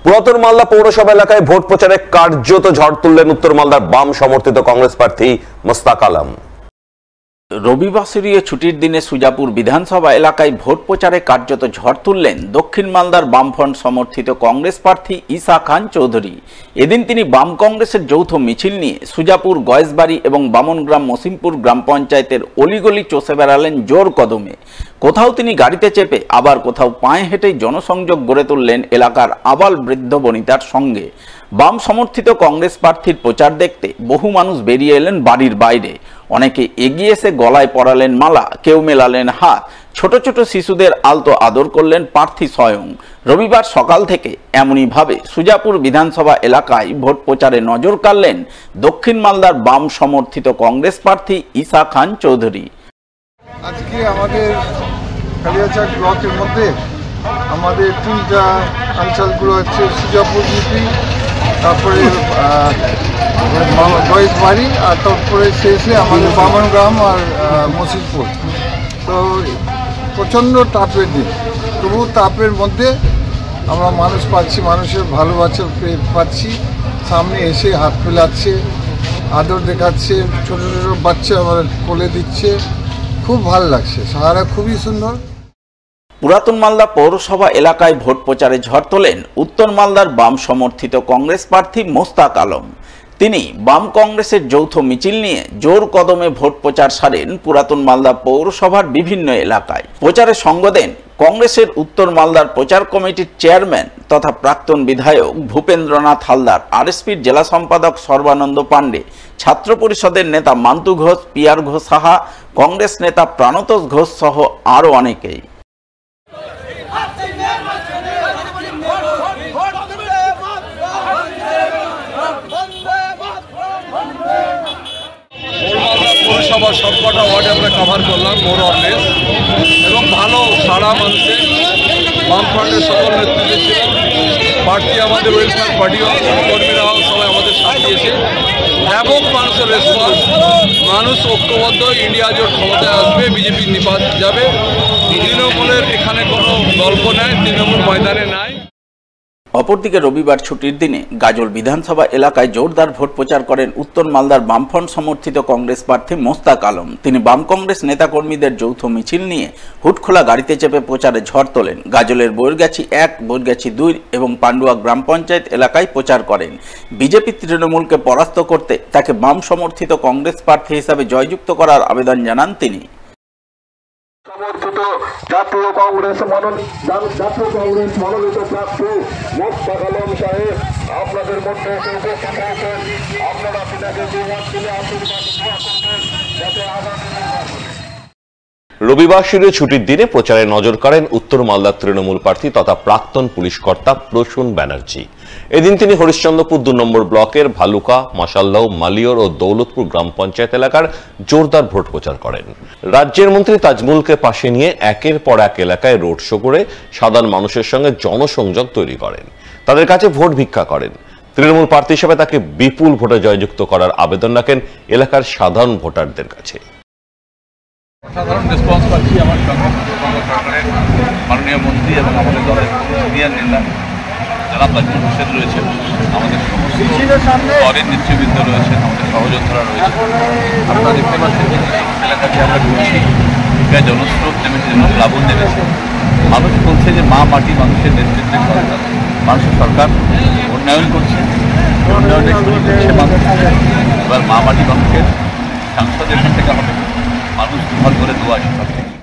পুরাতন মালদা পৌরসভা এলাকায় ভোট প্রচারে কার্যত ঝড় তুললেন উত্তর মালদার বাম সমর্থিত কংগ্রেস প্রার্থী মোস্তাক আলম। রবিবাসরীয় ছুটির দিনে সুজাপুর বিধানসভা এলাকায় ভোট প্রচারে কার্যত ঝড় তুললেন দক্ষিণ মালদার বামফ্রন্ট সমর্থিত কংগ্রেস প্রার্থী ঈসা খান চৌধুরী। এদিন তিনি বাম কংগ্রেসের যৌথ মিছিল নিয়ে সুজাপুর গয়েশবাড়ি এবং বামনগ্রাম মসিমপুর গ্রাম পঞ্চায়েতের অলিগলি চষে বেড়ালেন জোর কদমে। কোথাও তিনি গাড়িতে চেপে আবার কোথাও পায়ে হেঁটেই জনসংযোগ গড়ে তুললেন এলাকার আবাল বৃদ্ধ বনিতার সঙ্গে। বাম সমর্থিত কংগ্রেস প্রার্থীর প্রচার দেখতে বহু মানুষ বেরিয়ে এলেন বাড়ির বাইরে। অনেকে এগিয়ে এসে গলায় পরালেন মালা, কেউ মেলালেন হাত, ছোট ছোট শিশুদের আলতো আদর করলেন প্রার্থী স্বয়ং। রবিবার সকাল থেকে এমনইভাবে সুজাপুর বিধানসভা এলাকায় ভোট প্রচারে নজর কাড়লেন দক্ষিণ মালদার বাম সমর্থিত কংগ্রেস প্রার্থী ঈসা খান চৌধুরী। আজকে আমাদের কালিয়াচক ব্লকের মধ্যে আমাদের তিনটা অঞ্চলগুলো হচ্ছে সুজাপুর জিপি, তারপরে গয়েশবাড়ি, আর তারপরে শেষে আমাদের বামনগ্রাম আর মসিমপুর। তো প্রচণ্ড তাপের দিন, তবু তাপের মধ্যে আমরা মানুষ পাচ্ছি, মানুষের ভালোবাসা পাচ্ছি। সামনে এসে হাত ফেলাচ্ছে, আদর দেখাচ্ছে, ছোটো ছোটো বাচ্চা আমার কোলে দিচ্ছে, খুব ভালো লাগছে। সাহারা খুবই সুন্দর। পুরাতন মালদা পৌরসভা এলাকায় ভোট প্রচারে ঝড় তোলেন উত্তর মালদার বাম সমর্থিত কংগ্রেস প্রার্থী মোস্তাক আলম। তিনি বাম কংগ্রেসের যৌথ মিছিল নিয়ে জোর কদমে ভোট প্রচার সারেন পুরাতন মালদা পৌরসভার বিভিন্ন এলাকায়। প্রচারে সঙ্গ দেন কংগ্রেসের উত্তর মালদার প্রচার কমিটির চেয়ারম্যান তথা প্রাক্তন বিধায়ক ভূপেন্দ্রনাথ হালদার, আরএসপির জেলা সম্পাদক সর্বানন্দ পাণ্ডে, ছাত্র পরিষদের নেতা মান্তু ঘোষ, পিয়ার ঘোষ সাহা, কংগ্রেস নেতা প্রাণতোষ ঘোষ সহ আরও অনেকেই। পৌরসভার সবকটা ওয়ার্ডে আমরা কভার করলাম মোর অরলেস, এবং ভালো সারা মানুষের বামফ্রন্টের সকল নেতৃত্বে ছিল। পার্টি আমাদের ওয়েলফেয়ার পার্টিও কর্মীরাও সবাই আমাদের সাথ দিয়েছে। ব্যাপক মানুষের রেসপন্স, মানুষ ঐক্যবদ্ধ, ইন্ডিয়া জোট ক্ষমতায় আসবে, বিজেপি নিপাত যাবে। তৃণমূলের এখানে কোনো গল্প নেই, তৃণমূল ময়দানে নাই। অপরদিকে রবিবার ছুটির দিনে গাজল বিধানসভা এলাকায় জোরদার ভোট প্রচার করেন উত্তর মালদার বামফ্রন্ট সমর্থিত কংগ্রেস প্রার্থী মোস্তাক আলম। তিনি বাম কংগ্রেস নেতাকর্মীদের যৌথ মিছিল নিয়ে হুটখোলা গাড়িতে চেপে প্রচারে ঝড় তোলেন। গাজলের বৈরগাছি 1, বৈরগাছি 2 এবং পান্ডুয়া গ্রাম পঞ্চায়েত এলাকায় প্রচার করেন। বিজেপি তৃণমূলকে পরাস্ত করতে তাকে বাম সমর্থিত কংগ্রেস প্রার্থী হিসাবে জয়যুক্ত করার আবেদন জানান তিনি। সমর্থিত জাতীয় কংগ্রেস মনোনীত প্রার্থী মোস্তাক আলম সাহেব আপনাদের মধ্যে উপস্থিত হয়েছেন। আপনারা পিতাকে দুহাত তুলে আশীর্বাদ করবেন যাতে আগামী রবিবাসরীয় ছুটির দিনে প্রচারে নজর কাড়েন উত্তর মালদার তৃণমূল প্রার্থী তথা প্রাক্তন পুলিশ কর্তা প্রসূন ব্যানার্জি। এদিন তিনি হরিশ্চন্দ্রপুর 2 নম্বর ব্লকের ভালুকা, মাসাল্লাহ, মালিয়র ও দৌলতপুর গ্রাম পঞ্চায়েত এলাকার জোরদার ভোট প্রচার করেন। রাজ্যের মন্ত্রী তাজমুলকে পাশে নিয়ে একের পর এক এলাকায় রোড শো করে সাধারণ মানুষের সঙ্গে জনসংযোগ তৈরি করেন, তাদের কাছে ভোট ভিক্ষা করেন। তৃণমূল প্রার্থী হিসেবে তাকে বিপুল ভোটে জয়যুক্ত করার আবেদন রাখেন এলাকার সাধারণ ভোটারদের কাছে। সাধারণ রেসপন্স পাচ্ছি আমার সঙ্গে সরকারের মাননীয় মন্ত্রী এবং আমাদের দলের সিনিয়র নেতা যারা তাজমুল হোসেন রয়েছেন, আমাদের দলের নেতৃবৃন্দ রয়েছেন, আমাদের সহযোদ্ধারা রয়েছে। আপনারা দেখতে পাচ্ছেন যে এলাকাতে আমরা ঘুরছি, প্রায় জনস্রোত নেমেছে, জনপ্লাবন নেমেছে। মানুষ বলছে যে মা মাটি মানুষের নেতৃত্বে সরকার, মানুষের সরকার উন্নয়ন করছে, উন্নয়নের সুযোগ দিচ্ছে মানুষ। এবার মা মাটি মানুষের সাংসদ এখান থেকে হবে, মানুষ দুহাত করে দোয়া